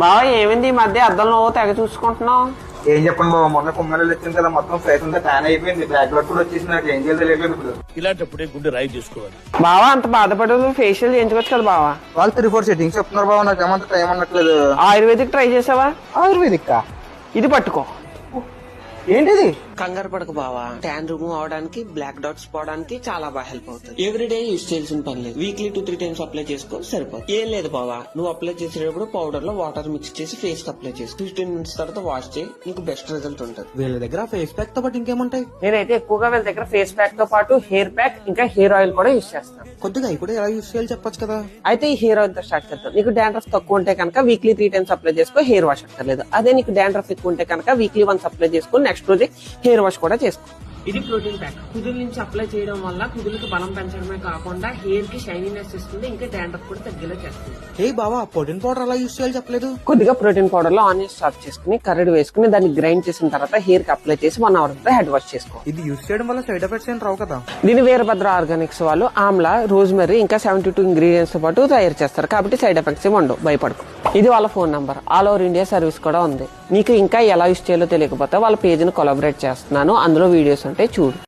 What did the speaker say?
బావ ఏమైంది ఈ మధ్య అద్దంలో తెగ చూసుకుంటున్నావు? ఏం చెప్పండి బాబు, మొన్న కుమ్మలు వచ్చింది కదా, మొత్తం ఫేస్ అంతా ట్యాన్ అయిపోయింది, బ్యాక్ బ్లడ్ కూడా వచ్చేసి నాకు ఏం చేయాలి తెలియదు ఇప్పుడు. ఇలాంటప్పుడే గుండె రాయి చేసుకోవాలి. బావా అంత బాధపడదు, ఫేషియల్ చేయించుకోవచ్చు కదా బావా. వాళ్ళు 3-4 సెట్టింగ్స్ చెప్తున్నారు బాబు, నాకు ఏమంత టైం అన్నట్లేదు. ఆయుర్వేదిక్ ట్రై చేసావా? ఆయుర్వేదిక్ ఇది పట్టుకో. ఏంటిది? కంగారు పడక బావా, ట్యాన్ రిమూవ్ అవడానికి, బ్లాక్ డాట్స్ పోవడానికి చాలా బాగా హెల్ప్ అవుతుంది. ఎవ్రీడే యూజ్ చేయాల్సిన పని లేదు, వీక్లీ 2-3 టైమ్స్ అప్లై చేసుకో సరిపోతుంది. ఏం లేదు బావా, నువ్వు అప్లై చేసేటప్పుడు పౌడర్ లో వాటర్ మిక్స్ చేసి ఫేస్ కి అప్లై చేసి 15 మినిట్స్ తర్వాత వాష్ చేయి, నీకు బెస్ట్ రిజల్ట్ ఉంటుంది. వీళ్ళ దగ్గర ఫేస్ ప్యాక్ తో పాటు ఇంకేముంటాయి? నేనైతే ఎక్కువగా వీళ్ళ దగ్గర ఫేస్ ప్యాక్ తో పాటు హెయిర్ ప్యాక్ ఇంకా హెయిర్ ఆయిల్ కూడా యూజ్ చేస్తాను. కొద్దిగా ఇప్పుడు ఎలా యూజ్ చేయాలి చెప్పొచ్చు కదా. అయితే ఈ హెయిర్ ఆయిల్ తో స్టార్ట్ చేద్దాం. నీకు డాండ్రఫ్ తక్కువ ఉంటే కనుక వీక్లీ 3 టైమ్స్ అప్లై చేసుకో, హెయిర్ వాష్ అక్కర్లేదు. అదే నీకు డాండ్రఫ్ ఎక్కువ ఉంటే కనుక వీక్లీ 1 అప్లై చేసుకో, నెక్స్ట్ రోజే హెయిర్ వాష్ కూడా చేసుకో. ఇది ప్రోటీన్ ప్యాక్. కుదురు నుంచి అప్లై చేయడం వల్ల కుదురుకి బలం పెంచడమే కాకుండా హెయిర్ కి షైనీనెస్ ఇస్తుంది, ఇంకా డాండ్రఫ్ కూడా తగ్గేలా చేస్తుంది. ఏ బావా, ప్రోటీన్ పౌడర్ ఎలా యూజ్ చేయాలి చెప్పలేదు. కొద్దిగా ప్రోటీన్ పౌడర్ లో ఆనియన్స్ చాప్ చేసుకుని కర్రీడ్ వేసుకుని దాన్ని గ్రైండ్ చేసిన తర్వాత హెయిర్ కి అప్లై చేసి 1 అవర్ తర్వాత హెడ్ వాష్ చేసుకో. ఇది యూజ్ చేయడం వల్ల సైడ్ ఎఫెక్ట్స్ ఏం రావు కదా. దీని వీరభద్ర ఆర్గానిక్స్ వాళ్ళు ఆమ్లా, రోజ్మెరీ ఇంకా 72 ఇంగ్రీడియంట్స్ తో పాటు తయారు చేస్తారు కాబట్టి సైడ్ ఎఫెక్ట్స్ ఏమి ఉండవు, భయపడకు. ఇది వాళ్ళ phone number, all over India service కూడా ఉంది. నీకు ఇంకా ఎలా యూజ్ చేయాలో తెలియకపోతే వాళ్ళ పేజ్ ని కొలాబరేట్ చేస్తున్నాను, అందులో వీడియోస్ ఉంటాయి చూడు.